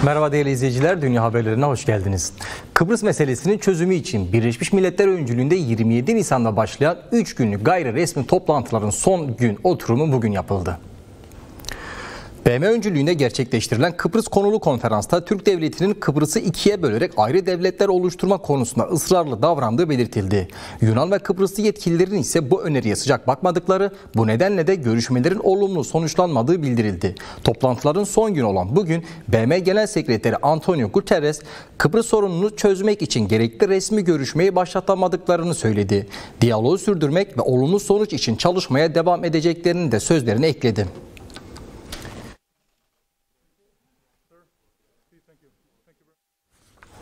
Merhaba değerli izleyiciler, Dünya Haberleri'ne hoş geldiniz. Kıbrıs meselesinin çözümü için Birleşmiş Milletler öncülüğünde 27 Nisan'da başlayan 3 günlük gayri resmi toplantıların son gün oturumu bugün yapıldı. BM öncülüğünde gerçekleştirilen Kıbrıs konulu konferansta Türk Devleti'nin Kıbrıs'ı ikiye bölerek ayrı devletler oluşturma konusunda ısrarlı davrandığı belirtildi. Yunan ve Kıbrıslı yetkililerin ise bu öneriye sıcak bakmadıkları, bu nedenle de görüşmelerin olumlu sonuçlanmadığı bildirildi. Toplantıların son günü olan bugün BM Genel Sekreteri Antonio Guterres, Kıbrıs sorununu çözmek için gerekli resmi görüşmeyi başlatamadıklarını söyledi. Diyaloğu sürdürmek ve olumlu sonuç için çalışmaya devam edeceklerini de sözlerine ekledi.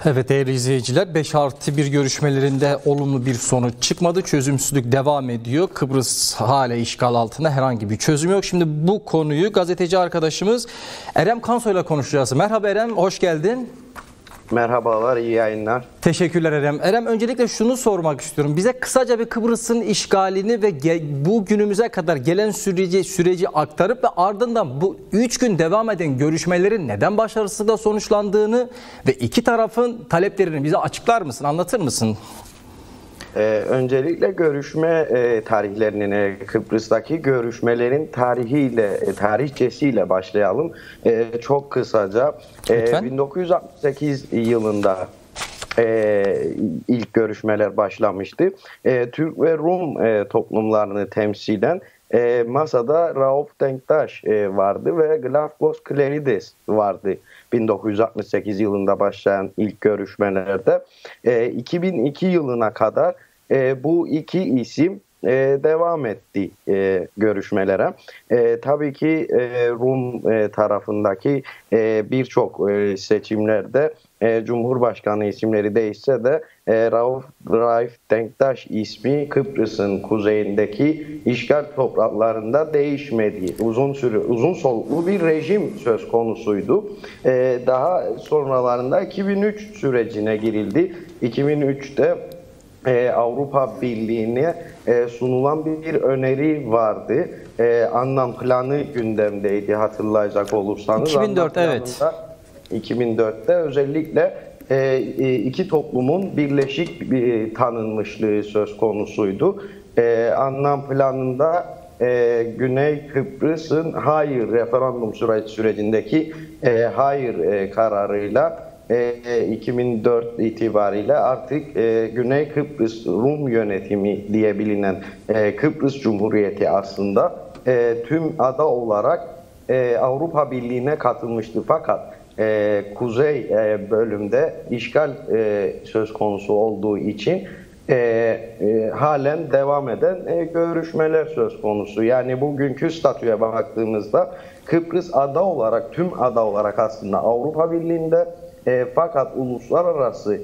Evet değerli izleyiciler, 5+1 görüşmelerinde olumlu bir sonuç çıkmadı. Çözümsüzlük devam ediyor. Kıbrıs hala işgal altında, herhangi bir çözüm yok. Şimdi bu konuyu gazeteci arkadaşımız Erem Kansoy ile konuşacağız. Merhaba Erem, hoş geldin. Merhabalar, iyi yayınlar. Teşekkürler Erem. Erem, öncelikle şunu sormak istiyorum. Bize kısaca bir Kıbrıs'ın işgalini ve bu günümüze kadar gelen süreci aktarıp ve ardından bu 3 gün devam eden görüşmelerin neden başarısızlıkla sonuçlandığını ve iki tarafın taleplerini bize açıklar mısın, anlatır mısın? Öncelikle görüşme tarihlerinin, Kıbrıs'taki görüşmelerin tarihçesiyle başlayalım. Çok kısaca. 1968 yılında ilk görüşmeler başlamıştı. Türk ve Rum toplumlarını temsilen masada Rauf Denktaş vardı ve Glafkos Klerides vardı. 1968 yılında başlayan ilk görüşmelerde 2002 yılına kadar bu iki isim devam etti görüşmelere. Tabii ki Rum tarafındaki birçok seçimlerde Cumhurbaşkanı isimleri değişse de Rauf Denktaş ismi Kıbrıs'ın kuzeyindeki işgal topraklarında değişmedi. Uzun soluklu bir rejim söz konusuydu. Daha sonralarında 2003 sürecine girildi. 2003'te Avrupa Birliği'ne sunulan bir öneri vardı. Anlam planı gündemdeydi, hatırlayacak olursanız. 2004, evet. 2004'te özellikle iki toplumun birleşik tanınmışlığı söz konusuydu. Anlam planında Güney Kıbrıs'ın hayır referandum sürecindeki hayır kararıyla 2004 itibariyle artık Güney Kıbrıs Rum yönetimi diye bilinen Kıbrıs Cumhuriyeti aslında tüm ada olarak Avrupa Birliği'ne katılmıştı. Fakat kuzey bölümde işgal söz konusu olduğu için halen devam eden görüşmeler söz konusu. Yani bugünkü statüye baktığımızda Kıbrıs ada olarak, tüm ada olarak aslında Avrupa Birliği'nde, fakat uluslararası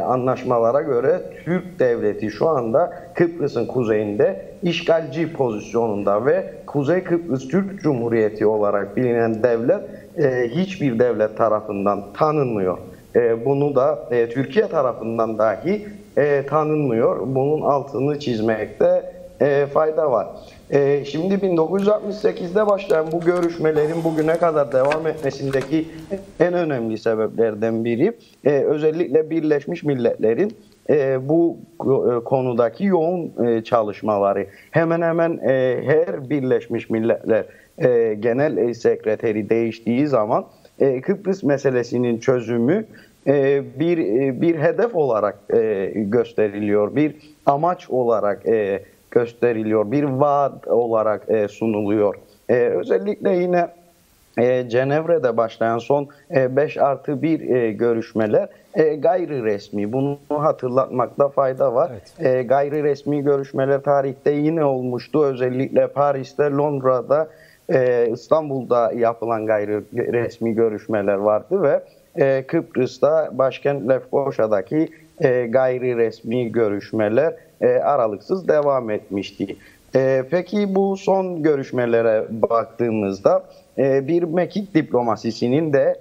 anlaşmalara göre Türk devleti şu anda Kıbrıs'ın kuzeyinde işgalci pozisyonunda ve Kuzey Kıbrıs Türk Cumhuriyeti olarak bilinen devlet hiçbir devlet tarafından tanınmıyor. Bunu da Türkiye tarafından dahi tanınmıyor. Bunun altını çizmekte fayda var. Şimdi 1968'de başlayan bu görüşmelerin bugüne kadar devam etmesindeki en önemli sebeplerden biri özellikle Birleşmiş Milletler'in bu konudaki yoğun çalışmaları. Hemen hemen her Birleşmiş Milletler Genel Sekreteri değiştiği zaman Kıbrıs meselesinin çözümü bir hedef olarak gösteriliyor, bir amaç olarak gösteriliyor, bir vaat olarak sunuluyor. Özellikle yine Cenevre'de başlayan son 5+1 görüşmeler gayri resmi. Bunu hatırlatmakta fayda var. Evet. Gayri resmi görüşmeler tarihte yine olmuştu. Özellikle Paris'te, Londra'da, İstanbul'da yapılan gayri resmi görüşmeler vardı ve Kıbrıs'ta başkent Lefkoşa'daki gayri resmi görüşmeler aralıksız devam etmişti. Peki bu son görüşmelere baktığımızda bir mekik diplomasisinin de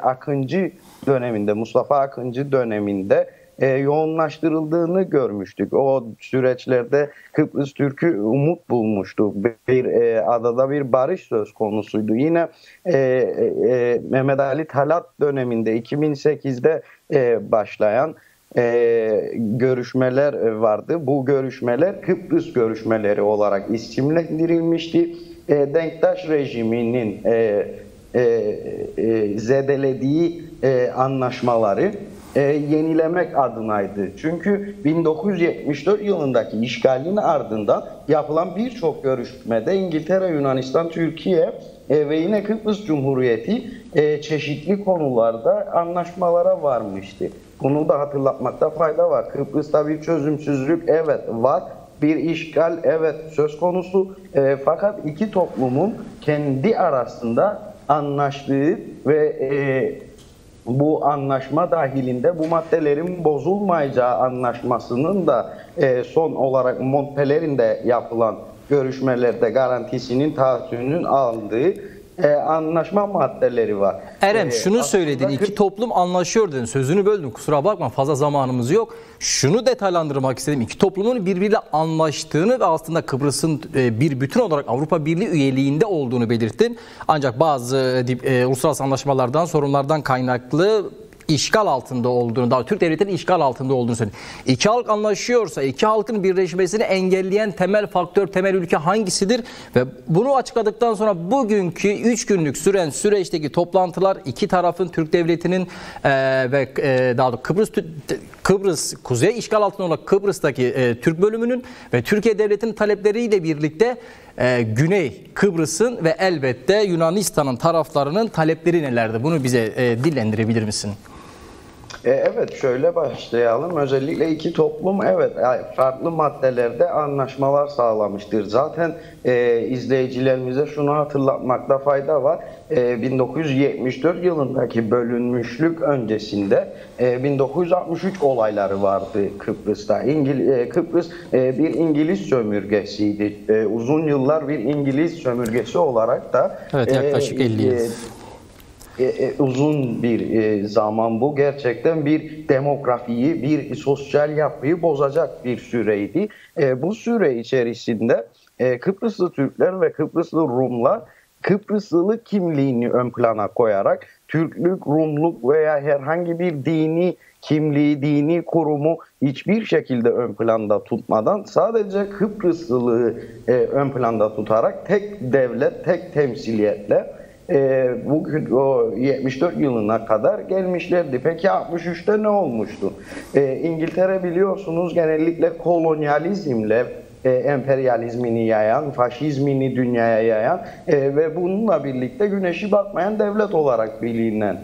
Akıncı döneminde, Mustafa Akıncı döneminde yoğunlaştırıldığını görmüştük. O süreçlerde Kıbrıs Türk'ü umut bulmuştu. Adada bir barış söz konusuydu. Yine Mehmet Ali Talat döneminde 2008'de başlayan görüşmeler vardı. Bu görüşmeler Kıbrıs görüşmeleri olarak isimlendirilmişti. Denktaş rejiminin zedelediği anlaşmaları yenilemek adınaydı. Çünkü 1974 yılındaki işgalin ardından yapılan birçok görüşmede İngiltere, Yunanistan, Türkiye ve yine Kıbrıs Cumhuriyeti çeşitli konularda anlaşmalara varmıştı. Bunu da hatırlatmakta fayda var. Kıbrıs'ta bir çözümsüzlük evet var. Bir işgal evet söz konusu. Fakat iki toplumun kendi arasında anlaştığı ve bu anlaşma dahilinde bu maddelerin bozulmayacağı anlaşmasının da son olarak Montpellier'inde yapılan görüşmelerde garantisinin taahhütünün aldığı anlaşma maddeleri var. Erem şunu söyledin, iki toplum anlaşıyor dedin. Sözünü böldüm, kusura bakma, fazla zamanımız yok. Şunu detaylandırmak istedim. İki toplumun birbiriyle anlaştığını ve aslında Kıbrıs'ın bir bütün olarak Avrupa Birliği üyeliğinde olduğunu belirttin. Ancak bazı uluslararası anlaşmalardan, sorunlardan kaynaklı işgal altında olduğunu, daha Türk devletinin işgal altında olduğunu söyledi. İki halk anlaşıyorsa, iki halkın birleşmesini engelleyen temel faktör, temel ülke hangisidir? Ve bunu açıkladıktan sonra bugünkü 3 günlük süren süreçteki toplantılar iki tarafın, Türk devletinin ve daha doğrusu Kıbrıs kuzey işgal altında olan Kıbrıs'taki Türk bölümünün ve Türkiye devletinin talepleriyle birlikte Güney Kıbrıs'ın ve elbette Yunanistan'ın taraflarının talepleri nelerdi? Bunu bize dillendirebilir misin? Evet, şöyle başlayalım. Özellikle iki toplum evet farklı maddelerde anlaşmalar sağlamıştır. Zaten izleyicilerimize şunu hatırlatmakta fayda var. 1974 yılındaki bölünmüşlük öncesinde 1963 olayları vardı Kıbrıs'ta. Kıbrıs bir İngiliz sömürgesiydi. Uzun yıllar bir İngiliz sömürgesi olarak da evet, yaklaşık 50 yıl. Uzun bir zaman bu. Gerçekten bir demografiyi, bir sosyal yapıyı bozacak bir süreydi. Bu süre içerisinde Kıbrıslı Türkler ve Kıbrıslı Rumlar Kıbrıslılık kimliğini ön plana koyarak Türklük, Rumluk veya herhangi bir dini kimliği, dini kurumu hiçbir şekilde ön planda tutmadan sadece Kıbrıslılığı ön planda tutarak tek devlet, tek temsiliyetle bugün o 74 yılına kadar gelmişlerdi. Peki 63'te ne olmuştu? İngiltere biliyorsunuz genellikle kolonyalizmle emperyalizmini yayan, faşizmini dünyaya yayan ve bununla birlikte güneşi batmayan devlet olarak bilinen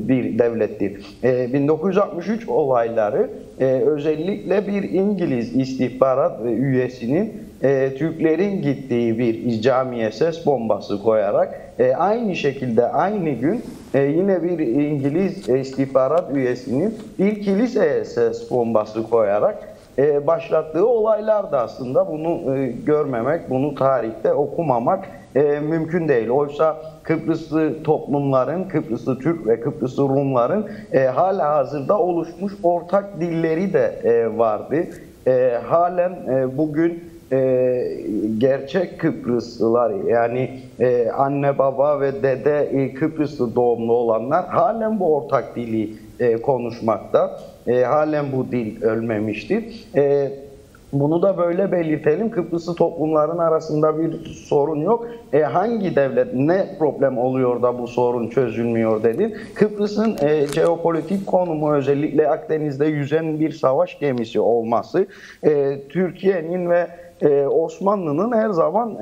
bir devlettir. 1963 olayları özellikle bir İngiliz istihbarat üyesinin Türklerin gittiği bir camiye ses bombası koyarak aynı şekilde aynı gün yine bir İngiliz istihbarat üyesinin bir kiliseye ses bombası koyarak başlattığı olaylar da aslında bunu görmemek, bunu tarihte okumamak mümkün değil. Oysa Kıbrıslı toplumların, Kıbrıslı Türk ve Kıbrıslı Rumların hala hazırda oluşmuş ortak dilleri de vardı. Halen bugün gerçek Kıbrıslılar yani anne baba ve dede Kıbrıslı doğumlu olanlar halen bu ortak dili konuşmakta. Halen bu dil ölmemiştir. Bunu da böyle belirtelim. Kıbrıslı toplumların arasında bir sorun yok. Hangi devlet ne problem oluyor da bu sorun çözülmüyor dedin. Kıbrıs'ın jeopolitik konumu özellikle Akdeniz'de yüzen bir savaş gemisi olması Türkiye'nin ve Osmanlı'nın her zaman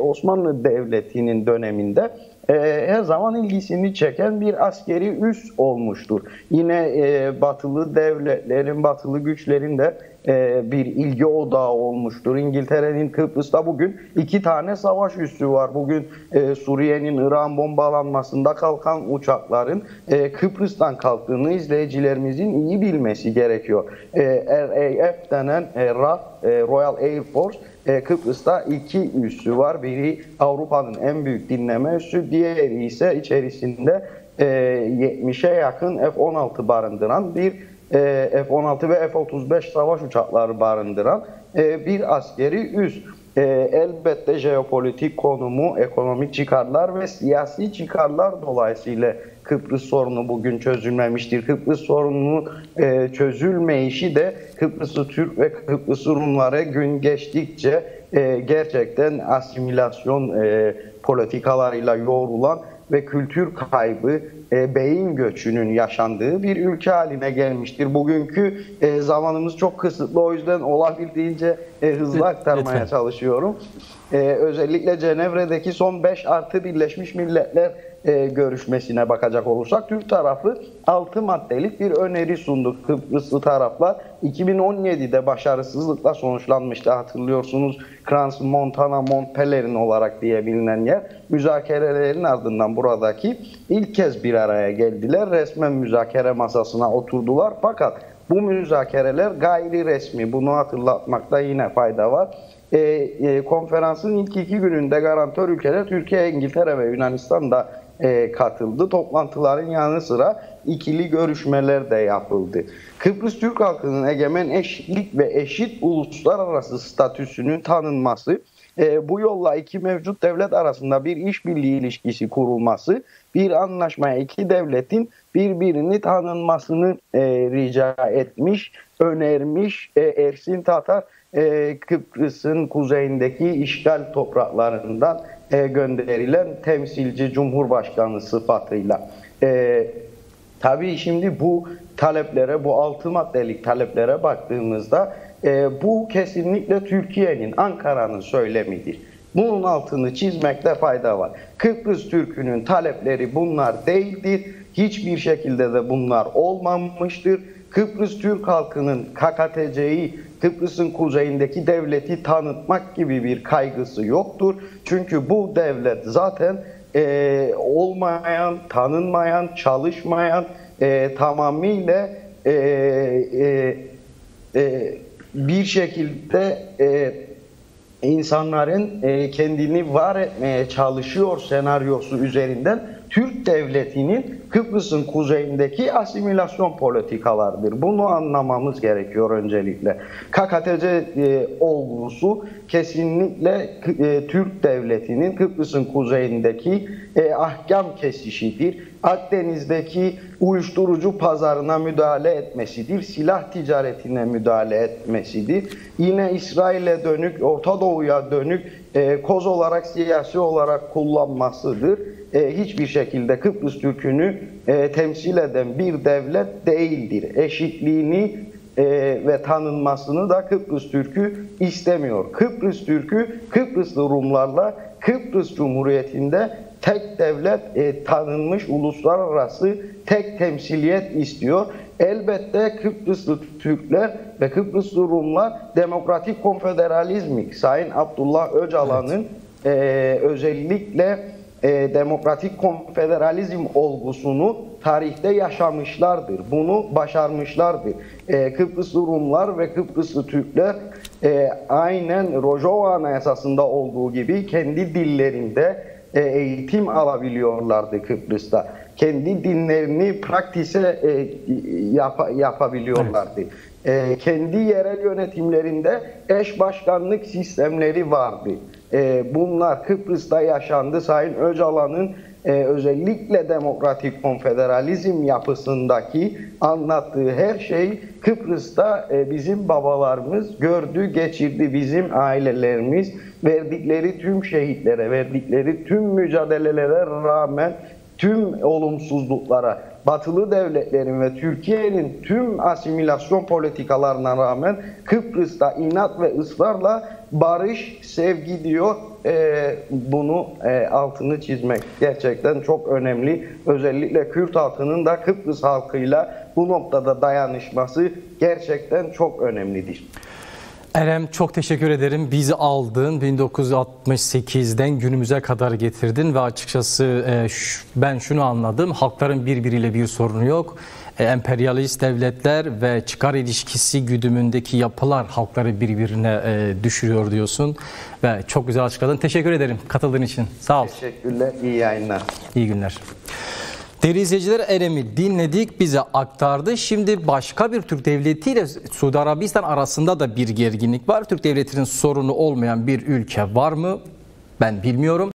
Osmanlı Devleti'nin döneminde her zaman ilgisini çeken bir askeri üs olmuştur. Yine batılı devletlerin, batılı güçlerin de bir ilgi odağı olmuştur. İngiltere'nin Kıbrıs'ta bugün 2 tane savaş üssü var. Bugün Suriye'nin Irak'ın bombalanmasında kalkan uçakların Kıbrıs'tan kalktığını izleyicilerimizin iyi bilmesi gerekiyor. RAF denen RAF, Royal Air Force Kıbrıs'ta 2 üssü var. Biri Avrupa'nın en büyük dinleme üssü, diğeri ise içerisinde 70'e yakın F-16 barındıran bir F-16 ve F-35 savaş uçakları barındıran bir askeri üs. Elbette jeopolitik konumu, ekonomik çıkarlar ve siyasi çıkarlar dolayısıyla Kıbrıs sorunu bugün çözülmemiştir. Kıbrıs sorununun çözülmeyişi de Kıbrıslı Türk ve Kıbrıslı Rumlara gün geçtikçe gerçekten asimilasyon politikalarıyla yoğrulan ve kültür kaybı, beyin göçünün yaşandığı bir ülke haline gelmiştir. Bugünkü zamanımız çok kısıtlı, o yüzden olabildiğince hızlı aktarmaya çalışıyorum. Özellikle Cenevre'deki son 5 artı Birleşmiş Milletler görüşmesine bakacak olursak Türk tarafı 6 maddelik bir öneri sundu. Kıbrıslı taraflar 2017'de başarısızlıkla sonuçlanmıştı, hatırlıyorsunuz. Crans Montana Mont Pelerin olarak diye bilinen yer. Müzakerelerin ardından buradaki ilk kez bir araya geldiler. Resmen müzakere masasına oturdular. Fakat bu müzakereler gayri resmi. Bunu hatırlatmakta yine fayda var. Konferansın ilk 2 gününde garantör ülkeler Türkiye, İngiltere ve Yunanistan da katıldı. Toplantıların yanı sıra ikili görüşmeler de yapıldı. Kıbrıs Türk halkının egemen eşitlik ve eşit uluslararası statüsünün tanınması, bu yolla iki mevcut devlet arasında bir işbirliği ilişkisi kurulması, bir anlaşmaya iki devletin birbirini tanınmasını rica etmiş, önermiş Ersin Tatar, Kıbrıs'ın kuzeyindeki işgal topraklarından gönderilen temsilci Cumhurbaşkanı sıfatıyla. Tabii şimdi bu taleplere, bu 6 maddelik taleplere baktığımızda bu kesinlikle Türkiye'nin, Ankara'nın söylemidir. Bunun altını çizmekte fayda var. Kıbrıs Türk'ünün talepleri bunlar değildir. Hiçbir şekilde de bunlar olmamıştır. Kıbrıs Türk halkının KKTC'yi, Kıbrıs'ın kuzeyindeki devleti tanıtmak gibi bir kaygısı yoktur. Çünkü bu devlet zaten olmayan, tanınmayan, çalışmayan, tamamıyla bir şekilde insanların kendini var etmeye çalışıyor senaryosu üzerinden Türk devletinin Kıbrıs'ın kuzeyindeki asimilasyon politikalardır. Bunu anlamamız gerekiyor öncelikle. KKTC olgusu kesinlikle Türk devletinin Kıbrıs'ın kuzeyindeki ahkam kesişidir. Akdeniz'deki uyuşturucu pazarına müdahale etmesidir. Silah ticaretine müdahale etmesidir. Yine İsrail'e dönük, Orta Doğu'ya dönük koz olarak, siyasi olarak kullanmasıdır. Hiçbir şekilde Kıbrıs Türk'ünü temsil eden bir devlet değildir. Eşitliğini ve tanınmasını da Kıbrıs Türk'ü istemiyor. Kıbrıs Türk'ü Kıbrıslı Rumlarla Kıbrıs Cumhuriyeti'nde tek devlet, tanınmış uluslararası tek temsiliyet istiyor. Elbette Kıbrıslı Türkler ve Kıbrıslı Rumlar demokratik konfederalizmi, Sayın Abdullah Öcalan'ın özellikle demokratik konfederalizm olgusunu tarihte yaşamışlardır. Bunu başarmışlardır. Kıbrıslı Rumlar ve Kıbrıslı Türkler aynen Rojava Anayasası'nda olduğu gibi kendi dillerinde eğitim alabiliyorlardı Kıbrıs'ta. Kendi dinlerini praktise yapabiliyorlardı. Kendi yerel yönetimlerinde eş başkanlık sistemleri vardı. Bunlar Kıbrıs'ta yaşandı. Sayın Öcalan'ın özellikle demokratik konfederalizm yapısındaki anlattığı her şey Kıbrıs'ta bizim babalarımız gördü, geçirdi. Bizim ailelerimiz verdikleri tüm şehitlere, verdikleri tüm mücadelelere rağmen, tüm olumsuzluklara, batılı devletlerin ve Türkiye'nin tüm asimilasyon politikalarına rağmen Kıbrıs'ta inat ve ısrarla barış, sevgi diyor. Bunu altını çizmek gerçekten çok önemli. Özellikle Kürt halkının da Kıbrıs halkıyla bu noktada dayanışması gerçekten çok önemlidir. Erem, çok teşekkür ederim. Bizi aldın, 1968'den günümüze kadar getirdin ve açıkçası ben şunu anladım. Halkların birbiriyle bir sorunu yok. Emperyalist devletler ve çıkar ilişkisi güdümündeki yapılar halkları birbirine düşürüyor diyorsun. Ve çok güzel açıkladın. Teşekkür ederim katıldığın için. Sağ ol. Teşekkürler, iyi yayınlar. İyi günler. Değerli izleyiciler, Erem'i dinledik, bize aktardı. Şimdi başka bir Türk devleti ile Suudi Arabistan arasında da bir gerginlik var. Türk devletinin sorunu olmayan bir ülke var mı? Ben bilmiyorum.